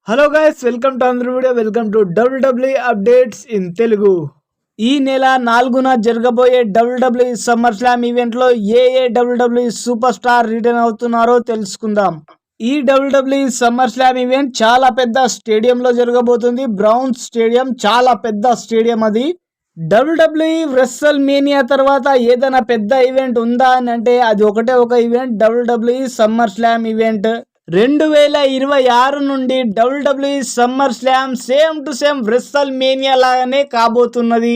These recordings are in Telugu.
Hello guys, welcome to another video. Welcome to WWE updates in Telugu. ఈ నెల 4న జరగబోయే WWE సమ్మర్ స్లామ్ ఈవెంట్ లో ఏ WWE సూపర్ స్టార్ రిటర్న్ అవుతున్నారో తెలుసుకుందాం. ఈ WWE సమ్మర్ స్లామ్ ఈవెంట్ చాలా పెద్ద స్టేడియంలో జరగబోతుంది. బ్రౌన్ స్టేడియం, చాలా పెద్ద స్టేడియం అది. WWE రెస్సల్ మేనియా తర్వాత ఏదైనా పెద్ద ఈవెంట్ ఉందా అని అంటే అది ఒకటే ఒక event, WWE SummerSlam event. 2026 నుండి WWE SummerSlam same to same WrestleMania లాగానే కాబోతున్నది.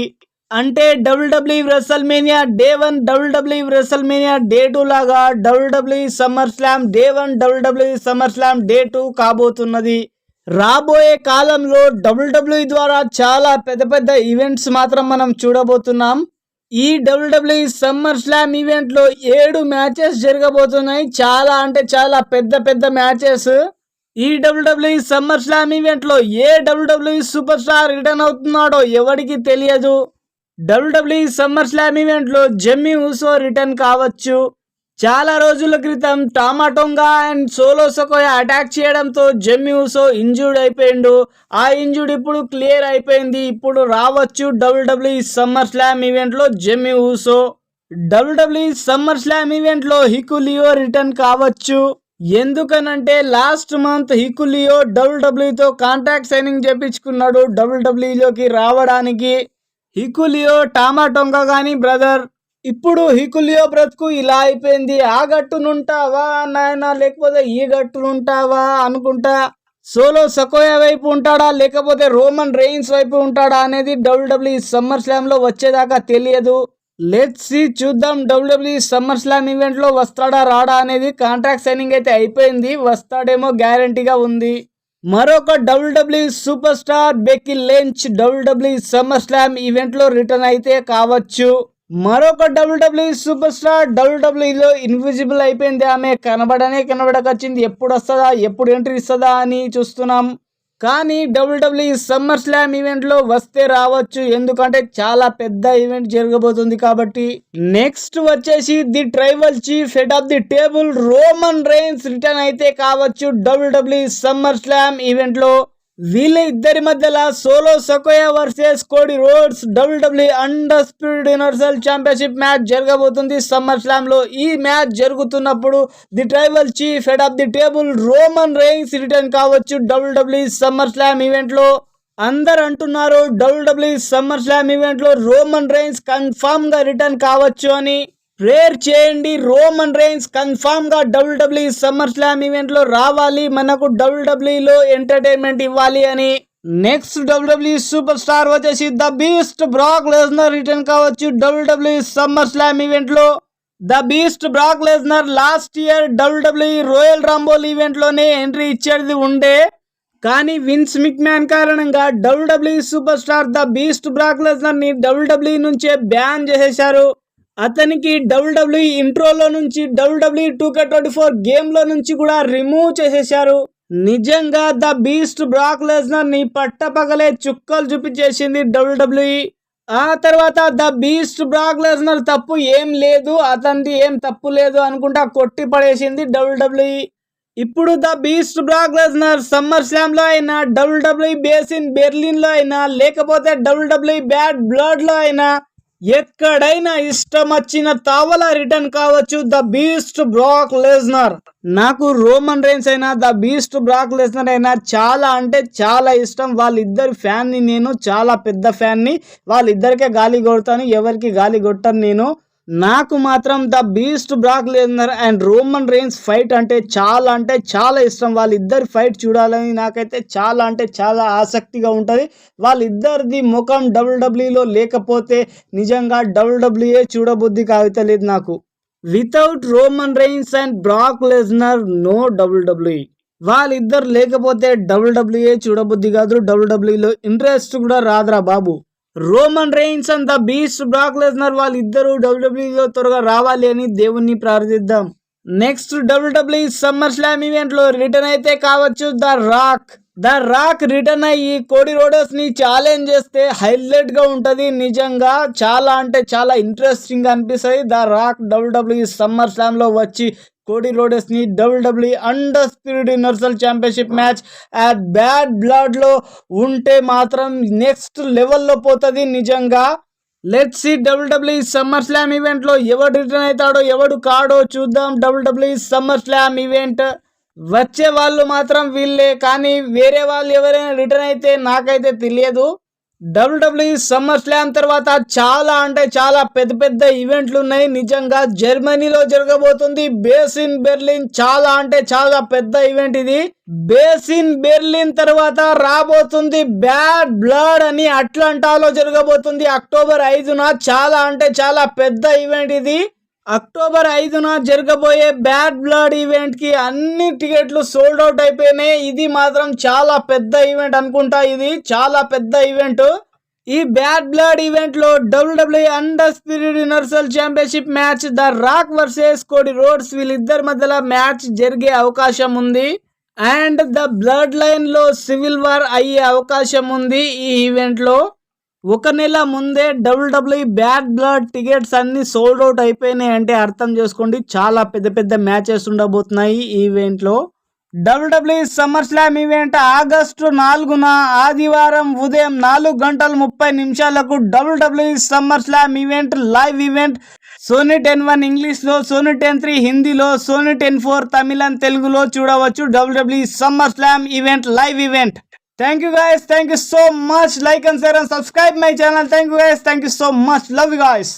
అంటే WWE WrestleMania day 1, WWE WrestleMania day 2 లాగా WWE SummerSlam day 1, WWE SummerSlam day 2 కాబోతున్నది. రాబోయే కాలంలో WWE ద్వారా చాలా పెద్ద పెద్ద ఈవెంట్స్ మాత్రం మనం చూడబోతున్నాం. ఈ WWE సమ్మర్ స్లామ్ ఈవెంట్ లో 7 మ్యాచెస్ జరగబోతున్నాయి. చాలా అంటే చాలా పెద్ద పెద్ద మ్యాచెస్. ఈ WWE సమ్మర్ స్లామ్ ఈవెంట్ లో ఏ WWE సూపర్ స్టార్ రిటర్న్ అవుతున్నాడో ఎవరికి తెలియదు. WWE సమ్మర్ స్లామ్ ఈవెంట్ లో జెమ్మీ ఊసో రిటర్న్ కావచ్చు. చాలా రోజుల క్రితం Tama Tonga and Solo Sikoa attack చేయడంతో జెమ్మీ ఊసో ఇంజూర్డ్ అయిపోయిండు. ఆ ఇంజూర్డ్ ఇప్పుడు క్లియర్ అయిపోయింది. ఇప్పుడు రావచ్చు WWE సమ్మర్ స్లామ్ ఈవెంట్ లో జెమ్మీ ఊసో. WWE సమ్మర్ స్లామ్ ఈవెంట్ లో హికులియో రిటర్న్ కావచ్చు. ఎందుకనంటే లాస్ట్ మంత్ హికులియో WWE తో కాంట్రాక్ట్ సైనింగ్ చేపించుకున్నాడు WWE లోకి రావడానికి. హికులియో టామా టోంగా గానీ బ్రదర్. ఇప్పుడు హికులియో బ్రతుకు ఇలా అయిపోయింది. ఆ గట్టునుంటావా నాయన, లేకపోతే ఈ గట్టునుంటావా అనుకుంటా. సోలో సకోయా వైపు ఉంటాడా లేకపోతే రోమన్ రెయిన్స్ వైపు ఉంటాడా అనేది WWE సమ్మర్ స్లామ్ లో వచ్చేదాకా తెలియదు. లెట్స్ సీ, చూద్దాం WWE సమ్మర్ స్లామ్ ఈవెంట్ లో వస్తాడా రాడా అనేది. కాంట్రాక్ట్ సైనింగ్ అయితే అయిపోయింది, వస్తాడేమో గ్యారంటీగా ఉంది. మరొక WWE super star Becky Lynch WWE SummerSlam event లో రిటర్న్ అయితే కావచ్చు. మరొక WWE సూపర్ స్టార్ WWE లో ఇన్విజిబుల్ అయిపోయింది. ఆమె కనబడకొచ్చింది. ఎప్పుడు వస్తుందా, ఎప్పుడు ఎంట్రీ ఇస్తుందా అని చూస్తున్నాం. కానీ WWE సమ్మర్ స్లామ్ ఈవెంట్ లో వస్తే రావచ్చు, ఎందుకంటే చాలా పెద్ద ఈవెంట్ జరగబోతుంది కాబట్టి. నెక్స్ట్ వచ్చేసి the tribal chief head of the table Roman Reigns return అయితే కావచ్చు WWE సమ్మర్ స్లామ్ ఈవెంట్ లో. వీళ్ళ ఇద్దరి మధ్యలో Solo Sikoa versus Cody Rhodes WWE undisputed universal championship match జరగబోతుంది సమ్మర్ స్లామ్ లో. ఈ మ్యాచ్ జరుగుతున్నప్పుడు the tribal chief head of the table Roman Reigns return కావచ్చు WWE సమ్మర్ స్లామ్ ఈవెంట్ లో. అందరు అంటున్నారు WWE సమ్మర్ స్లామ్ ఈవెంట్ లో రోమన్ రెయిన్స్ కన్ఫామ్ గా రిటర్న్ కావచ్చు అని. ప్రేయర్ చేయండి, రోమన్ రెయిన్స్ కన్ఫామ్ గా WWE సమ్మర్ స్లామ్ ఈవెంట్ లో రావాలి, మనకు WWE లో ఎంటర్టైన్మెంట్ ఇవ్వాలి అని. నెక్స్ట్ WWE సూపర్ స్టార్ వచ్చేసి the beast Brock Lesnar return కావచ్చు WWE సమ్మర్ స్లామ్ ఈవెంట్ లో. The beast Brock Lesnar last year WWE royal రంబోల్ event లోనే ఎంట్రీ ఇచ్చేది ఉండే, కానీ విన్స్ మిక్మ్యాన్ కారణంగా WWE super star the beast Brock Lesnar ని WWE నుంచే బ్యాన్ చేసేశారు. అతనికి WWE ఇంట్రోలో నుంచి WWE 2K24 గేమ్ లో నుంచి కూడా రిమూవ్ చేసేశారు. నిజంగా ద బీస్ట్ బ్రాక్ లెస్నర్ ని పట్టపగలే చుక్కలు చూపించేసింది WWE. ఆ తర్వాత ద బీస్ట్ బ్రాక్ లెస్నర్ తప్పు ఏం లేదు, అతనిది ఏం తప్పు లేదు అనుకుంటా కొట్టి పడేసింది WWE. ఇప్పుడు the beast Brock Lesnar summer slam లో అయినా, WWE బేస్ ఇన్ బెర్లిన్ లో అయినా, లేకపోతే WWE బ్యాడ్ బ్లడ్ లో అయినా, ఎక్కడైనా ఇష్టం వచ్చిన తావలా రిటర్న్ కావచ్చు ద బీస్ట్ బ్రాక్ లెస్నర్. నాకు రోమన్ రెయిన్స్ అయినా ద బీస్ట్ బ్రాక్ లెస్నర్ అయినా చాలా అంటే చాలా ఇష్టం. వాళ్ళిద్దరి ఫ్యాన్ ని నేను, చాలా పెద్ద ఫ్యాన్ ని. వాళ్ళిద్దరికే గాలి కొడతాను, ఎవరికి గాలి కొట్టను నేను. నాకు మాత్రం the beast Brock Lesnar and Roman rains fight అంటే చాలా ఇష్టం. వాళ్ళిద్దరి ఫైట్ చూడాలని నాకైతే చాలా అంటే చాలా ఆసక్తిగా ఉంటుంది. వాళ్ళిద్దరిది ముఖం WWE లో లేకపోతే నిజంగా WWE చూడబుద్ధి కావట్లేదు నాకు. Without Roman Reigns and Brock Lesnar no WWE. వాళ్ళిద్దరు లేకపోతే WWE చూడబుద్ధి కాదు, WWE లో ఇంట్రెస్ట్ కూడా రాదురా బాబు. Roman Reigns and the beast Brock Lesnar వాళ్ళిద్దరూ WWE లో త్వరగా రావాలి అని దేవుణ్ణి ప్రార్థిద్దాం. Next WWE SummerSlam event లో రిటర్న్ అయితే కావచ్చు ద రాక్ రిటర్న్ అయ్యి కోడి రోడర్స్ ని ఛాలెంజ్ చేస్తే హైలైట్ గా ఉంటది. నిజంగా చాలా అంటే చాలా ఇంట్రెస్టింగ్ అనిపిస్తుంది. The Rock WWE SummerSlam లో వచ్చి కోడీ రోడస్ ని WWE undisputed universal championship match at Bad Blood లో ఉంటే మాత్రం నెక్స్ట్ లెవెల్లో పోతుంది నిజంగా. Let's see WWE SummerSlam event లో ఎవడు రిటర్న్ అవుతాడో ఎవడు కాడో చూద్దాం. WWE సమ్మర్ స్లామ్ ఈవెంట్ వచ్చే వాళ్ళు మాత్రం వీళ్ళే, కానీ వేరే వాళ్ళు ఎవరైనా రిటర్న్ అయితే నాకైతే తెలియదు. WWE సమ్మర్ స్లామ్ తర్వాత చాలా అంటే చాలా పెద్ద పెద్ద ఈవెంట్లు ఉన్నాయి నిజంగా. జర్మనీలో జరగబోతుంది బేస్ ఇన్ బెర్లిన్, చాలా అంటే చాలా పెద్ద ఈవెంట్ ఇది. బేస్ ఇన్ బెర్లిన్ తర్వాత రాబోతుంది బ్యాడ్ బ్లడ్ అని అట్లాంటాలో జరగబోతుంది అక్టోబర్ 5న. చాలా అంటే చాలా పెద్ద ఈవెంట్ ఇది. అక్టోబర్ 5న జరగబోయే బ్యాడ్ బ్లడ్ ఈవెంట్ కి అన్ని టికెట్లు సోల్డ్ అవుట్ అయిపోయినాయి. ఇది మాత్రం చాలా పెద్ద ఈవెంట్ అనుకుంటా, ఇది చాలా పెద్ద ఈవెంట్. ఈ బ్యాడ్ బ్లడ్ ఈవెంట్ లో WWE undisputed universal championship match the Rock versus Cody Rhodes వీళ్ళిద్దరి మధ్యలో మ్యాచ్ జరిగే అవకాశం ఉంది. అండ్ ద బ్లడ్ లైన్ లో సివిల్ వార్ అయ్యే అవకాశం ఉంది ఈ ఈవెంట్ లో. ఒక నెల ముందే WWE బ్యాడ్ బ్లడ్ టికెట్స్ అన్ని సోల్డ్ అవుట్ అయిపోయినాయి అంటే అర్థం చేసుకోండి చాలా పెద్ద పెద్ద మ్యాచెస్ ఉండబోతున్నాయి ఈ ఈవెంట్ లో. WWE SummerSlam event August 4న ఆదివారం ఉదయం 4:30 WWE SummerSlam event live event Sony 10 English లో, సోనీ 10 హిందీలో, సోనీ 10 తమిళం తెలుగులో చూడవచ్చు. WWE SummerSlam event live event. Thank you guys, thank you so much. Like and share and subscribe my channel. Thank you guys, thank you so much. Love you guys.